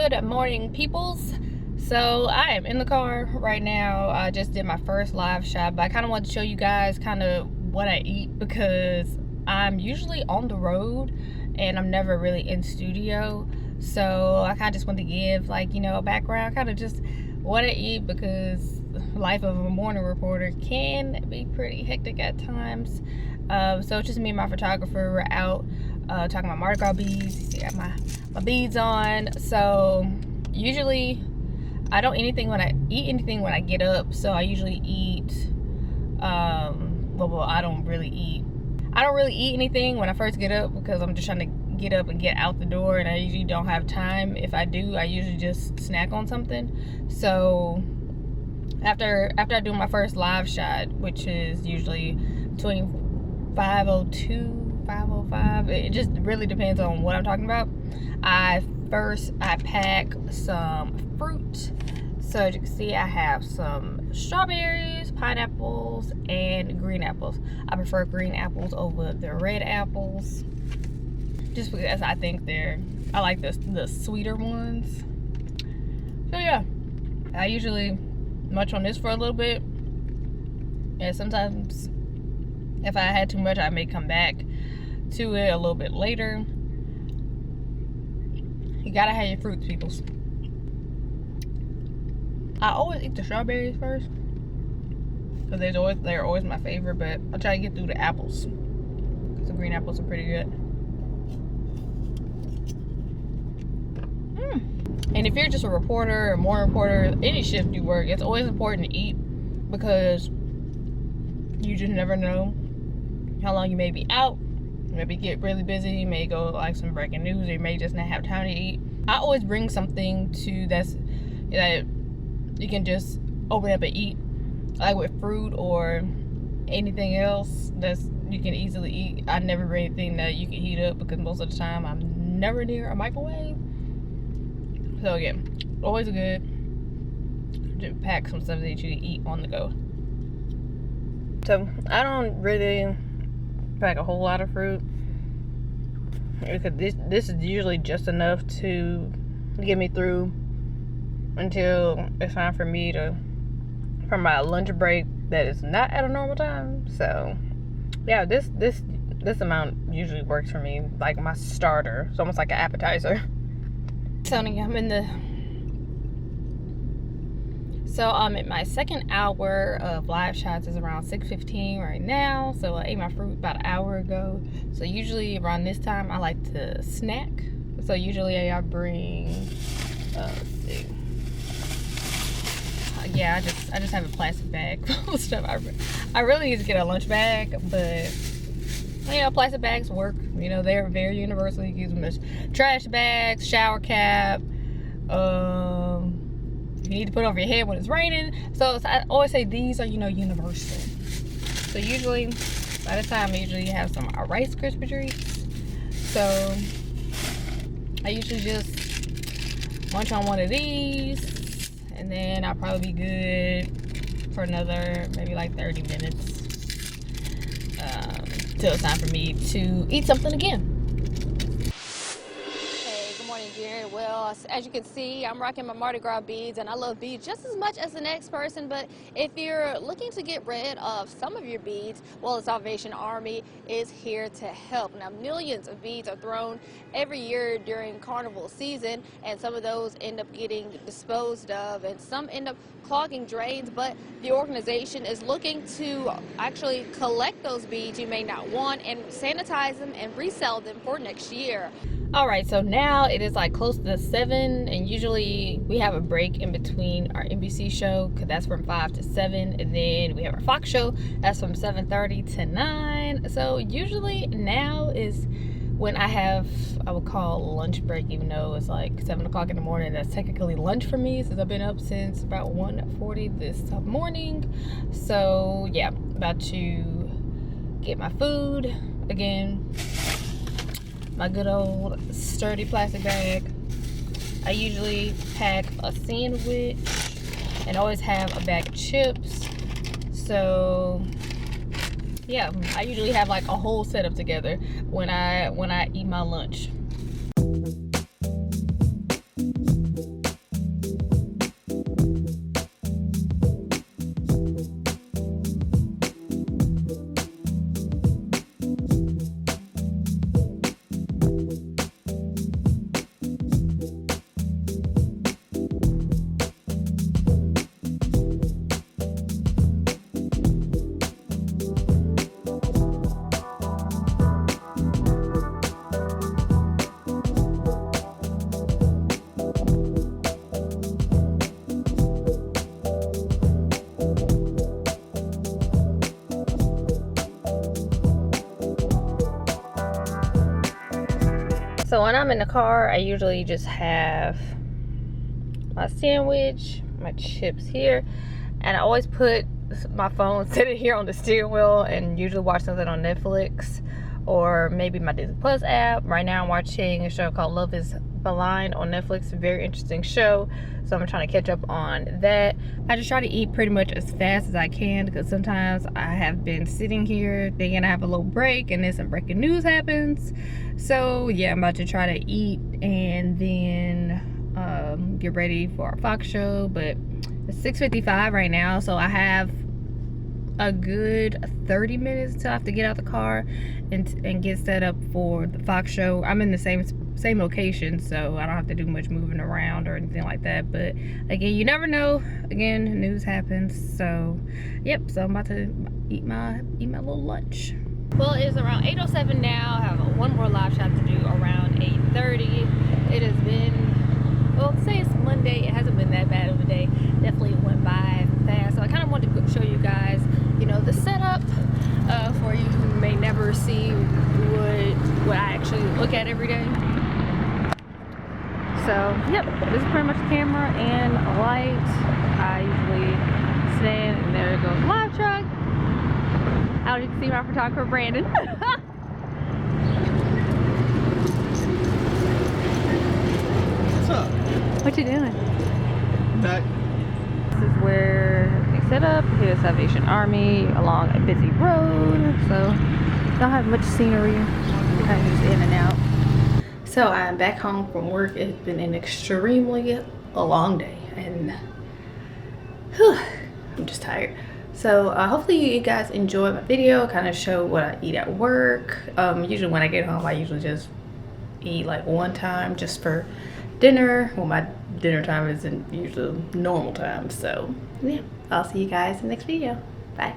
Good morning, peoples. So I am in the car right now. I just did my first live shot, but I kind of wanted to show you guys kind of what I eat because I'm usually on the road and I'm never really in studio. So I kind of just want to give a background, kind of just what I eat, because life of a morning reporter can be pretty hectic at times. So it's just me and my photographer. We're out talking about Mardi Gras beads. You see, I got my beads on. So usually I don't eat anything when I get up. So I usually eat I don't really eat anything when I first get up because I'm just trying to get up and get out the door, and I usually don't have time. If I do, I usually just snack on something. So after I do my first live shot, which is usually between 5:02 5:05, it just really depends on what I'm talking about. I pack some fruit. So as you can see, I have some strawberries, pineapples, and green apples. I prefer green apples over the red apples, just because I think I like the sweeter ones. So yeah, I usually munch on this for a little bit, and sometimes if I had too much, I may come back to it a little bit later. You gotta have your fruits, peoples. I always eat the strawberries first because they're always my favorite, but I'll try to get through the apples because the green apples are pretty good. And if you're just a reporter or morning reporter, any shift you work, it's always important to eat because you just never know how long you may be out. Maybe get really busy, you may go like some breaking news, or you may just not have time to eat. I always bring something that you can just open up and eat, like with fruit or anything else that's you can easily eat. I never bring anything that you can heat up because most of the time I'm never near a microwave. So yeah, always good to pack some stuff that you can eat on the go. So I don't really pack a whole lot of fruit because this is usually just enough to get me through until it's time for my lunch break that is not at a normal time. So yeah, this amount usually works for me, like my starter. It's almost like an appetizer. I'm at my second hour of live shots. Is around 6:15 right now. So I ate my fruit about an hour ago. So usually around this time I like to snack. So usually I bring let's see. Yeah, I just have a plastic bag full of stuff. I really need to get a lunch bag, but plastic bags work. They're very universal. You can use them as trash bags, shower cap. You need to put over your head when it's raining. So I always say these are universal. So usually by the time I usually have some Rice Krispie treats. So I usually just munch on one of these, and then I'll probably be good for another maybe like 30 minutes till it's time for me to eat something again. Here. Well, as you can see, I'm rocking my Mardi Gras beads, and I love beads just as much as the next person. But if you're looking to get rid of some of your beads, well, the Salvation Army is here to help. Now, millions of beads are thrown every year during carnival season, and some of those end up getting disposed of, and some end up clogging drains. But the organization is looking to actually collect those beads you may not want and sanitize them and resell them for next year. All right, so now it is like close to 7, and usually we have a break in between our NBC show because that's from 5 to 7, and then we have our Fox show that's from 7:30 to 9. So usually now is when I would call lunch break, even though it's like 7 o'clock in the morning. That's technically lunch for me since I've been up since about 1:40 this morning. So yeah, about to get my food again. My good old sturdy plastic bag. I usually pack a sandwich and always have a bag of chips. So yeah, I usually have like a whole setup together when I eat my lunch. So when I'm in the car, I usually just have my sandwich, my chips here, and I always put my phone sitting here on the steering wheel and usually watch something on Netflix or maybe my Disney Plus app. Right now I'm watching a show called Love is Blind on Netflix. A very interesting show, so I'm trying to catch up on that. I just try to eat pretty much as fast as I can because sometimes I have been sitting here thinking I have a little break and then some breaking news happens. So yeah, I'm about to try to eat and then get ready for our Fox show. But it's 6:55 right now, so I have a good 30 minutes till I have to get out the car and get set up for the Fox show. I'm in the same location, so I don't have to do much moving around or anything like that. But again, you never know. Again, news happens. So yep, so I'm about to eat my little lunch. Well, it's around 8:07 now. I have one more live shot to do around 8:30. It has been, well, say it's Monday, it hasn't been that bad of a day. Definitely went by fast. So I kind of wanted to show you guys, you know, the setup for you who may never see what I actually look at every day. So yep, this is pretty much the camera and a light. I usually stand, and there goes the live truck. Out, you can see my photographer Brandon. What's up? What you doing? Back. This is where they set up. Here's Salvation Army along a busy road. So don't have much scenery. Kind of just in and out. So I'm back home from work. It's been an extremely long day, and whew, I'm just tired. So hopefully you guys enjoyed my video. Kind of show what I eat at work. Usually when I get home, I usually just eat like one time just for dinner. Well, my dinner time isn't usually normal time. So yeah, I'll see you guys in the next video. Bye.